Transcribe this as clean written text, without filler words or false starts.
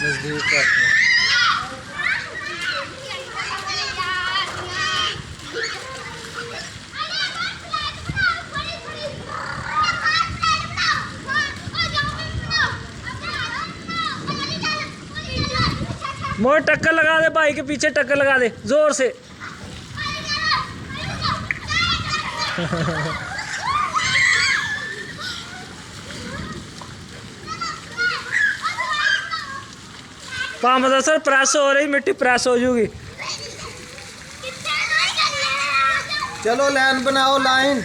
नजदीक है। मोड़ टक्कर लगा दे भाई के पीछे, टक्कर लगा दे जोर से। पाँव सर प्रेस हो रही, मिट्टी प्रेस हो जाएगी। चलो लाइन बनाओ, लाइन।